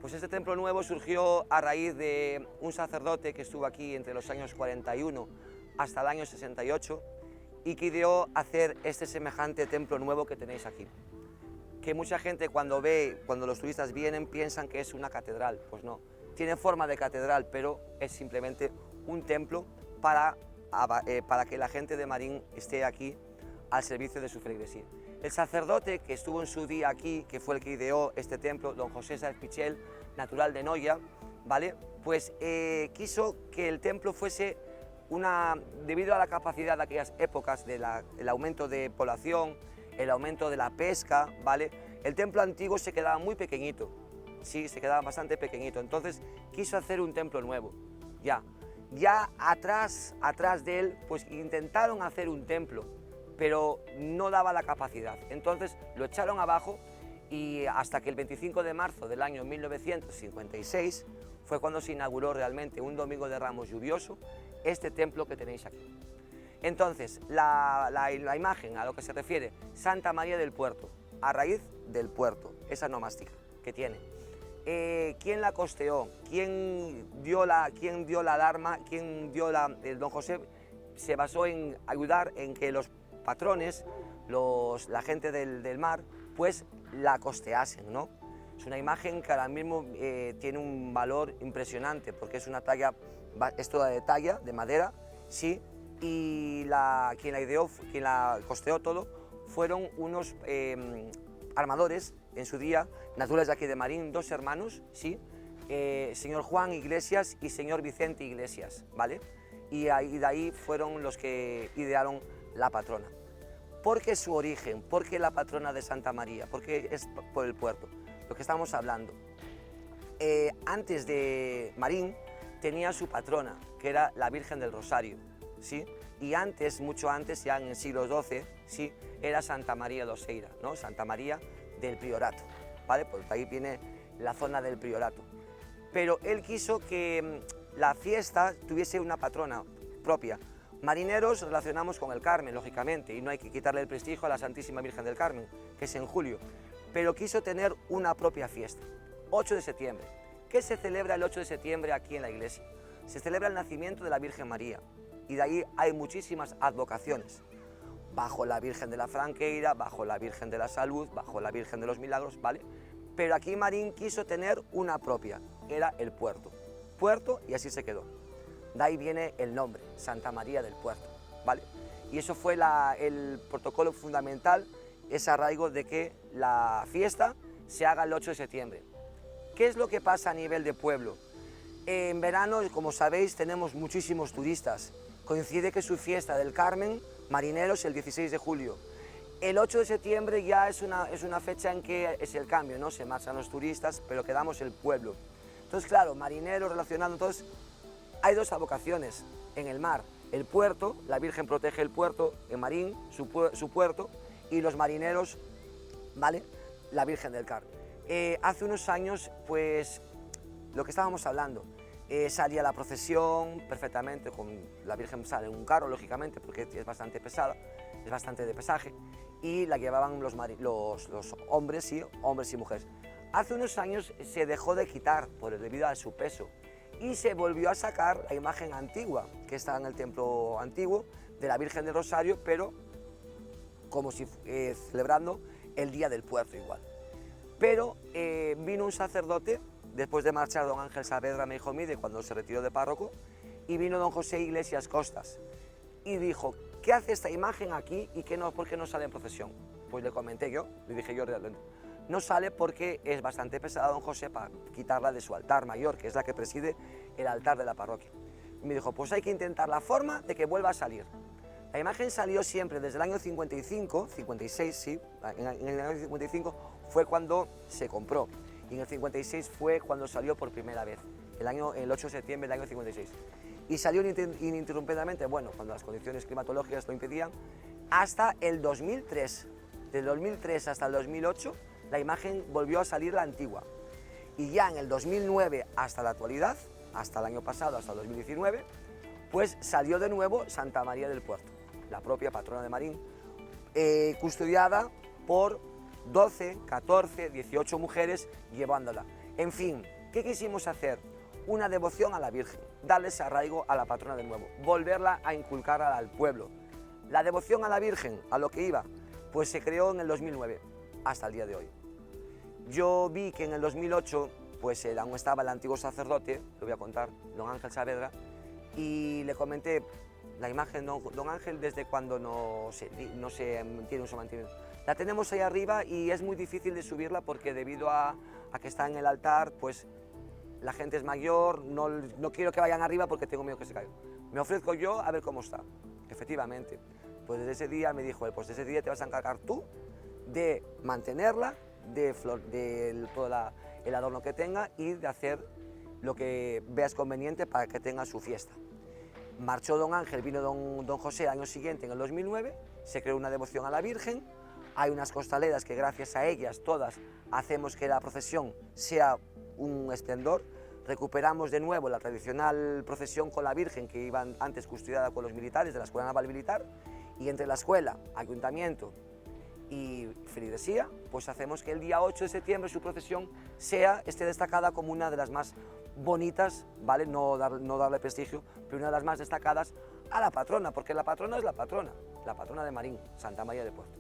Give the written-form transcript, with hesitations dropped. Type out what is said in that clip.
Pues este templo nuevo surgió a raíz de un sacerdote que estuvo aquí entre los años 41 hasta el año 68 y que ideó hacer este semejante templo nuevo que tenéis aquí. Que mucha gente cuando los turistas vienen piensan que es una catedral, pues no. Tiene forma de catedral, pero es simplemente un templo para que la gente de Marín esté aquí al servicio de su feligresía. El sacerdote que estuvo en su día aquí, que fue el que ideó este templo, don José Sáez Pichel, natural de Noya, ¿vale? Pues quiso que el templo fuese debido a la capacidad de aquellas épocas, el aumento de población, el aumento de la pesca, ¿vale? El templo antiguo se quedaba muy pequeñito, sí, se quedaba bastante pequeñito, entonces quiso hacer un templo nuevo, ya atrás de él, pues intentaron hacer un templo, pero no daba la capacidad, entonces lo echaron abajo y hasta que el 25 de marzo del año 1956 fue cuando se inauguró realmente, un domingo de Ramos lluvioso, este templo que tenéis aquí. Entonces, la imagen a lo que se refiere, Santa María del Puerto, a raíz del puerto, esa nomástica que tiene. ¿Quién la costeó? ¿Quién dio la alarma? El don José se basó en ayudar en que los patrones, la gente del mar, pues la costeasen, ¿no? Es una imagen que ahora mismo tiene un valor impresionante porque es una talla, es toda de talla, de madera, sí, y quien la ideó, quien la costeó todo, fueron unos armadores en su día, naturales de aquí de Marín, dos hermanos, sí, señor Juan Iglesias y señor Vicente Iglesias, ¿vale? Y de ahí fueron los que idearon la patrona. ¿Por qué su origen? ¿Por qué la patrona de Santa María? ¿Por qué es por el puerto? Lo que estamos hablando. Antes de Marín tenía su patrona, que era la Virgen del Rosario, ¿sí? Y antes, mucho antes, ya en el siglo XII, ¿sí? Era Santa María de Oseira, ¿no? Santa María del Priorato, ¿vale? Por ahí viene la zona del Priorato. Pero él quiso que la fiesta tuviese una patrona propia. Marineros relacionamos con el Carmen, lógicamente, y no hay que quitarle el prestigio a la Santísima Virgen del Carmen, que es en julio, pero quiso tener una propia fiesta, 8 de septiembre. ¿Qué se celebra el 8 de septiembre aquí en la iglesia? Se celebra el nacimiento de la Virgen María, y de ahí hay muchísimas advocaciones, bajo la Virgen de la Franqueira, bajo la Virgen de la Salud, bajo la Virgen de los Milagros, ¿vale? Pero aquí Marín quiso tener una propia, era el puerto, y así se quedó. De ahí viene el nombre, Santa María del Puerto, ¿vale? Y eso fue el protocolo fundamental, ese arraigo de que la fiesta se haga el 8 de septiembre. ¿Qué es lo que pasa a nivel de pueblo? En verano, como sabéis, tenemos muchísimos turistas. Coincide que su fiesta del Carmen, marineros, el 16 de julio. El 8 de septiembre ya es una fecha en que es el cambio, ¿no? Se marchan los turistas, pero quedamos el pueblo. Entonces, claro, marineros relacionando, entonces, hay dos advocaciones en el mar. El puerto, la Virgen protege el puerto, en Marín, su puerto, y los marineros, ¿vale? La Virgen del Carmen. Hace unos años, pues, lo que estábamos hablando, salía la procesión perfectamente, con la Virgen sale en un carro, lógicamente, porque es bastante pesada, es bastante de pesaje, y la llevaban los hombres, sí, hombres y mujeres. Hace unos años se dejó de quitar debido a su peso, y se volvió a sacar la imagen antigua, que está en el templo antiguo, de la Virgen del Rosario, pero como si celebrando el Día del Puerto igual. Pero vino un sacerdote, después de marchar don Ángel Saavedra Meijomide, cuando se retiró de párroco, y vino don José Iglesias Costas, y dijo, ¿qué hace esta imagen aquí y por qué no sale en procesión? Pues le comenté yo, le dije yo realmente. No sale porque es bastante pesada don José para quitarla de su altar mayor, que es la que preside el altar de la parroquia. Y me dijo, pues hay que intentar la forma de que vuelva a salir. La imagen salió siempre desde el año 56, sí, en el año 55 fue cuando se compró, y en el 56 fue cuando salió por primera vez, el 8 de septiembre del año 56. Y salió ininterrumpidamente, bueno, cuando las condiciones climatológicas lo impedían, hasta el 2003. Del 2003 hasta el 2008, la imagen volvió a salir la antigua. Y ya en el 2009 hasta la actualidad, hasta el año pasado, hasta el 2019, pues salió de nuevo Santa María del Puerto, la propia patrona de Marín, custodiada por 12, 14, 18 mujeres llevándola. En fin, ¿qué quisimos hacer? Una devoción a la Virgen, darles arraigo a la patrona de nuevo, volverla a inculcar al pueblo. La devoción a la Virgen, a lo que iba, pues se creó en el 2009, hasta el día de hoy. Yo vi que en el 2008, pues aún estaba el antiguo sacerdote, lo voy a contar, don Ángel Saavedra, y le comenté la imagen de don Ángel desde cuando no se tiene un mantenimiento. La tenemos ahí arriba y es muy difícil de subirla porque debido a que está en el altar, pues la gente es mayor, no quiero que vayan arriba porque tengo miedo que se caiga. Me ofrezco yo a ver cómo está. Efectivamente, pues desde ese día me dijo él, pues desde ese día te vas a encargar tú de mantenerla, de todo el adorno que tenga y de hacer lo que veas conveniente para que tenga su fiesta. Marchó don Ángel, vino don José el año siguiente, en el 2009, se creó una devoción a la Virgen, hay unas costaleras que gracias a ellas todas hacemos que la procesión sea un esplendor, recuperamos de nuevo la tradicional procesión con la Virgen que iba antes custodiada por los militares de la Escuela Naval Militar, y entre la escuela, ayuntamiento y feligresía, pues hacemos que el día 8 de septiembre su procesión esté destacada como una de las más bonitas, ¿vale? No darle prestigio, pero una de las más destacadas a la patrona, porque la patrona es la patrona de Marín, Santa María de Puerto.